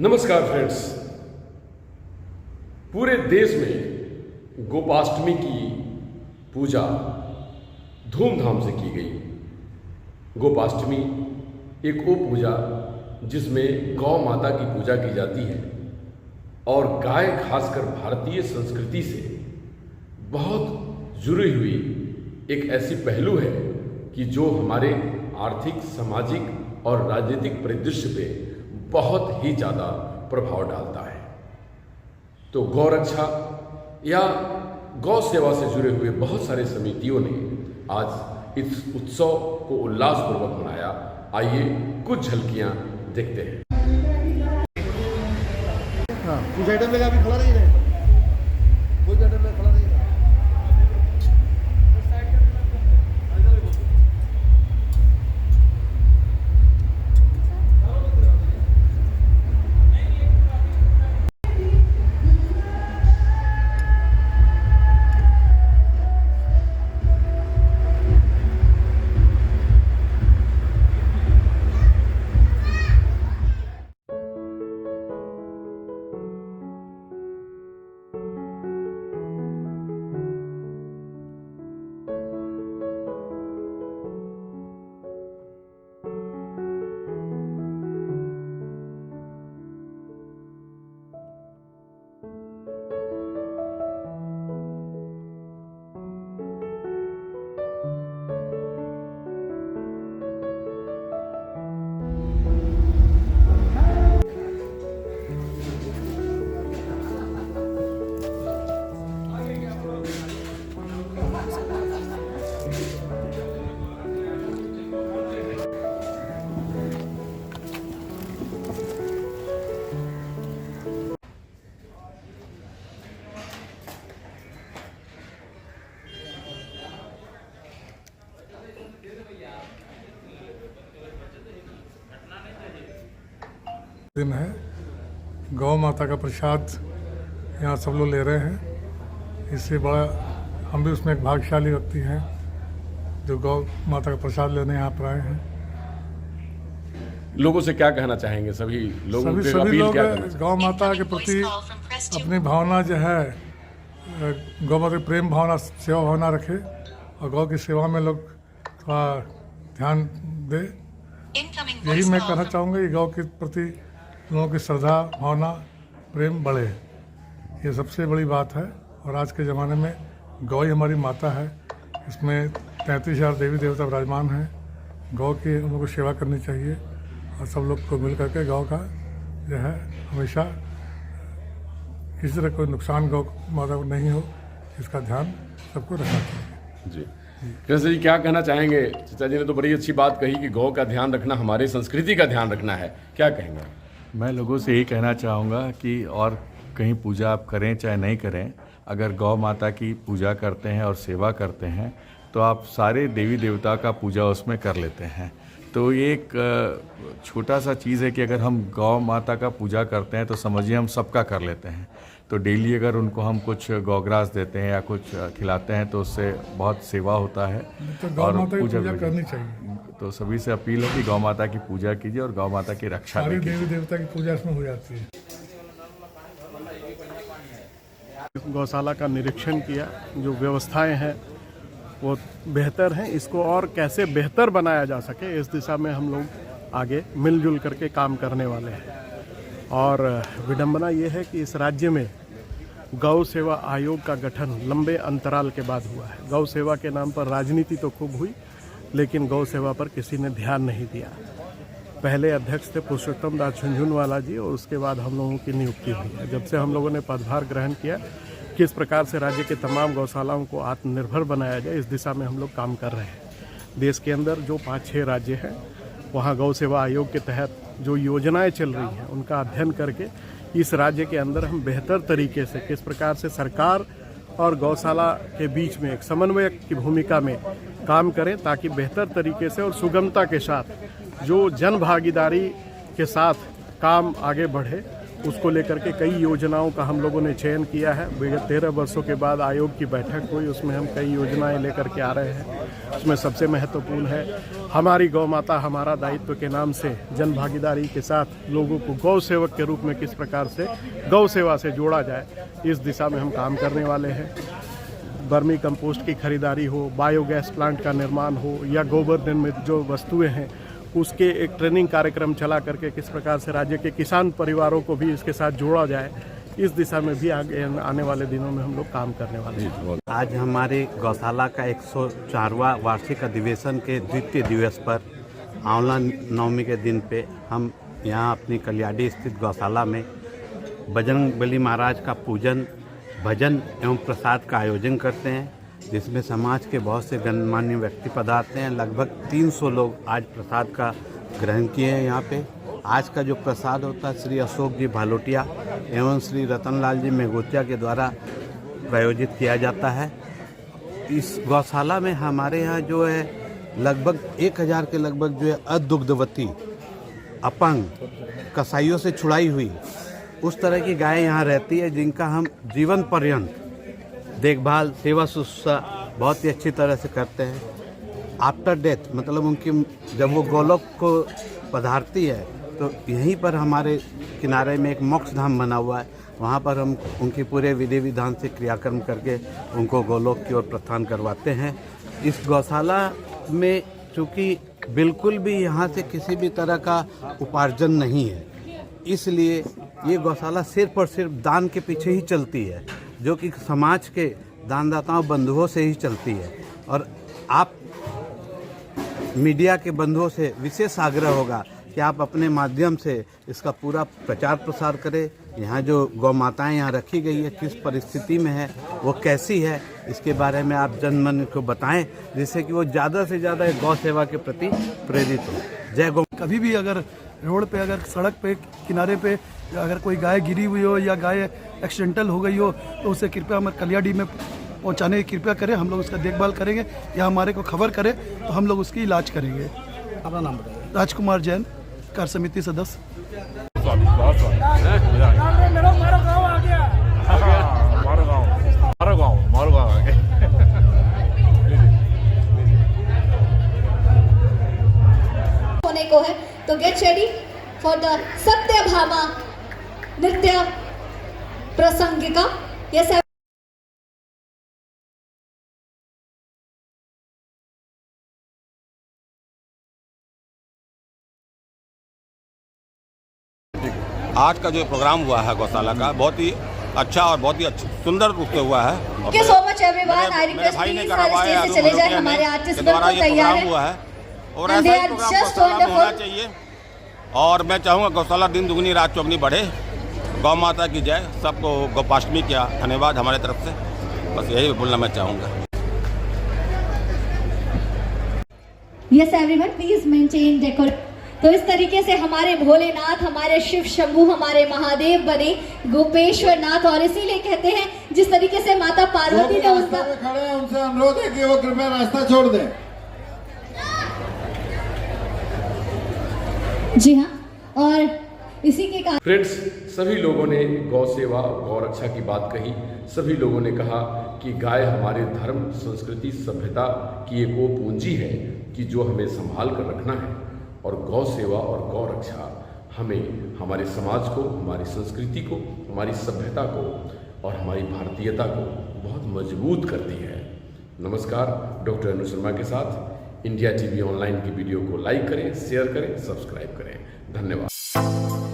नमस्कार फ्रेंड्स। पूरे देश में गोपाष्टमी की पूजा धूमधाम से की गई। गोपाष्टमी एक वो पूजा जिसमें गौ माता की पूजा की जाती है और गाय खासकर भारतीय संस्कृति से बहुत जुड़ी हुई एक ऐसी पहलू है कि जो हमारे आर्थिक, सामाजिक और राजनीतिक परिदृश्य पे बहुत ही ज़्यादा प्रभाव डालता है। तो गौ रक्षा या गौ सेवा से जुड़े हुए बहुत सारे समितियों ने आज इस उत्सव को उल्लासपूर्वक मनाया। आइए कुछ झलकियां देखते हैं। कुछ आइटम लेगा अभी खड़ा नहीं रहे, कुछ आइटम लेगा खड़ा नहीं रहे। दिन है। गौ माता का प्रसाद यहाँ सब लोग ले रहे हैं। इससे बड़ा हम भी उसमें एक भाग्यशाली व्यक्ति हैं जो गौ माता का प्रसाद लेने यहाँ पर आए हैं। लोगों से क्या कहना चाहेंगे? सभी लोगों से सभी अपील लोग क्या करना चाहेंगे? गौ माता के प्रति अपनी भावना जो है, गौ माता की प्रेम भावना, सेवा भावना रखे और गौ की सेवा में लोग थोड़ा ध्यान दे। यही मैं कहना चाहूँगा कि गौ के प्रति लोगों की श्रद्धा भावना प्रेम बढ़े, ये सबसे बड़ी बात है। और आज के ज़माने में गौ ही हमारी माता है। इसमें 33,000 देवी देवता विराजमान हैं। गौ की हम लोग को सेवा करनी चाहिए और सब लोग को मिल करके गौ का जो है हमेशा किसी तरह कोई नुकसान गौ माता को नहीं हो, इसका ध्यान सबको रखना चाहिए। जी कृष्ण जी, क्या कहना चाहेंगे? चाचा जी ने तो बड़ी अच्छी बात कही कि गौ का ध्यान रखना हमारी संस्कृति का ध्यान रखना है। क्या कहेंगे? मैं लोगों से यही कहना चाहूँगा कि और कहीं पूजा आप करें चाहे नहीं करें, अगर गौ माता की पूजा करते हैं और सेवा करते हैं तो आप सारे देवी देवता का पूजा उसमें कर लेते हैं। तो ये एक छोटा सा चीज़ है कि अगर हम गौ माता का पूजा करते हैं तो समझिए हम सबका कर लेते हैं। तो डेली अगर उनको हम कुछ गौग्रास देते हैं या कुछ खिलाते हैं तो उससे बहुत सेवा होता है। तो गौ माता की पूजा करनी चाहिए। तो सभी से अपील है कि गौ माता की पूजा कीजिए और गौ माता की रक्षा सारी कीजिए। देवी देवता की पूजा इसमें हो जाती है। गौशाला का निरीक्षण किया, जो व्यवस्थाएं हैं वो बेहतर हैं। इसको और कैसे बेहतर बनाया जा सके, इस दिशा में हम लोग आगे मिलजुल करके काम करने वाले हैं। और विडंबना ये है कि इस राज्य में गौ सेवा आयोग का गठन लंबे अंतराल के बाद हुआ है। गौ सेवा के नाम पर राजनीति तो खूब हुई, लेकिन गौ सेवा पर किसी ने ध्यान नहीं दिया। पहले अध्यक्ष थे पुरुषोत्तम दास झुंझुनवाला जी और उसके बाद हम लोगों की नियुक्ति हुई है। जब से हम लोगों ने पदभार ग्रहण किया, किस प्रकार से राज्य के तमाम गौशालाओं को आत्मनिर्भर बनाया जाए, इस दिशा में हम लोग काम कर रहे हैं। देश के अंदर जो 5-6 राज्य हैं वहाँ गौ सेवा आयोग के तहत जो योजनाएं चल रही हैं उनका अध्ययन करके इस राज्य के अंदर हम बेहतर तरीके से किस प्रकार से सरकार और गौशाला के बीच में एक समन्वयक की भूमिका में काम करें, ताकि बेहतर तरीके से और सुगमता के साथ जो जन भागीदारी के साथ काम आगे बढ़े उसको लेकर के कई योजनाओं का हम लोगों ने चयन किया है। विगत 13 वर्षों के बाद आयोग की बैठक हुई, उसमें हम कई योजनाएं लेकर के आ रहे हैं। उसमें सबसे महत्वपूर्ण है हमारी गौ माता हमारा दायित्व के नाम से जन भागीदारी के साथ लोगों को गौ सेवक के रूप में किस प्रकार से गौ सेवा से जोड़ा जाए, इस दिशा में हम काम करने वाले हैं। वर्मी कंपोस्ट की खरीदारी हो, बायोगैस प्लांट का निर्माण हो या गोबर निर्मित जो वस्तुएं हैं उसके एक ट्रेनिंग कार्यक्रम चला करके किस प्रकार से राज्य के किसान परिवारों को भी इसके साथ जोड़ा जाए, इस दिशा में भी आगे आने वाले दिनों में हम लोग काम करने वाले हैं। आज हमारे गौशाला का 104वां वार्षिक अधिवेशन के द्वितीय दिवस पर आंवला नवमी के दिन पे हम यहाँ अपनी कलियाड़ी स्थित गौशाला में बजरंगबली महाराज का पूजन, भजन एवं प्रसाद का आयोजन करते हैं, जिसमें समाज के बहुत से गणमान्य व्यक्ति पधारते हैं। लगभग 300 लोग आज प्रसाद का ग्रहण किए हैं। यहाँ पे आज का जो प्रसाद होता है श्री अशोक जी भालोटिया एवं श्री रतनलाल जी मेघोतिया के द्वारा प्रायोजित किया जाता है। इस गौशाला में हमारे यहाँ जो है लगभग 1000 के लगभग जो है अदुग्धवती, अपंग, कसाईयों से छुड़ाई हुई उस तरह की गायें यहाँ रहती है, जिनका हम जीवन पर्यंत देखभाल, सेवा शुश्रूषा बहुत ही अच्छी तरह से करते हैं। आफ्टर डेथ मतलब उनकी जब वो गोलोक को पधारती है तो यहीं पर हमारे किनारे में एक मोक्ष धाम बना हुआ है, वहाँ पर हम उनकी पूरे विधि विधान से क्रियाक्रम करके उनको गोलोक की ओर प्रस्थान करवाते हैं। इस गौशाला में चूँकि बिल्कुल भी यहाँ से किसी भी तरह का उपार्जन नहीं है, इसलिए ये गौशाला सिर्फ और सिर्फ दान के पीछे ही चलती है, जो कि समाज के दानदाताओं बंधुओं से ही चलती है। और आप मीडिया के बंधुओं से विशेष आग्रह होगा कि आप अपने माध्यम से इसका पूरा प्रचार प्रसार करें। यहाँ जो गौ माताएँ यहाँ रखी गई है किस परिस्थिति में है, वो कैसी है, इसके बारे में आप जनमन को बताएं, जिससे कि वो ज़्यादा से ज़्यादा गौ सेवा के प्रति प्रेरित हो। जय गौ। कभी भी अगर रोड पे, अगर सड़क पे, किनारे पे अगर कोई गाय गिरी हुई हो या गाय एक्सीडेंटल हो गई हो तो उसे कृपया हमारे कलियाड़ी में पहुंचाने की कृपया करें। हम लोग उसका देखभाल करेंगे या हमारे को खबर करें तो हम लोग उसकी इलाज करेंगे। अपना नाम बताइए। राजकुमार जैन, कार्य समिति सदस्य। होने को है तो get ready for the Satyabhama नृत्य प्रसंगिका। यस आज का जो प्रोग्राम हुआ है गौशाला का बहुत ही अच्छा और बहुत ही सुंदर रूप से हुआ है। Thank you so much everyone. I request please सारे स्टेज से चले जाए, हमारे आर्टिस्ट बिल्कुल तैयार हुआ है और ऐसा ही प्रोग्राम गौशाला में होना चाहिए। और मैं चाहूँगा गौशाला दिन दुगनी रात चौगनी बढ़े। गौ माता की जय। सबको गोपाष्टमी का धन्यवाद हमारे तरफ से, बस यही बोलना मैं चाहूँगा। Yes everyone please maintain decor. तो इस तरीके से हमारे भोलेनाथ, हमारे शिव शंभू, हमारे महादेव बने गोपेश्वर नाथ। और इसीलिए कहते हैं जिस तरीके से माता पार्वती ने उनका खड़े हैं उनसे अनुरोध है कि वो कृपया रास्ता छोड़ दें। जी हाँ, और इसी के कारण फ्रेंड्स, सभी लोगों ने गौ सेवा, गौ रक्षा की बात कही। सभी लोगों ने कहा कि गाय हमारे धर्म, संस्कृति, सभ्यता की एक वो पूंजी है कि जो हमें संभाल कर रखना है। और गौ सेवा और गौ रक्षा हमें हमारे समाज को, हमारी संस्कृति को, हमारी सभ्यता को और हमारी भारतीयता को बहुत मजबूत करती है। नमस्कार, डॉक्टर अनु शर्मा के साथ इंडिया टीवी ऑनलाइन की वीडियो को लाइक करें, शेयर करें, सब्सक्राइब करें। धन्यवाद।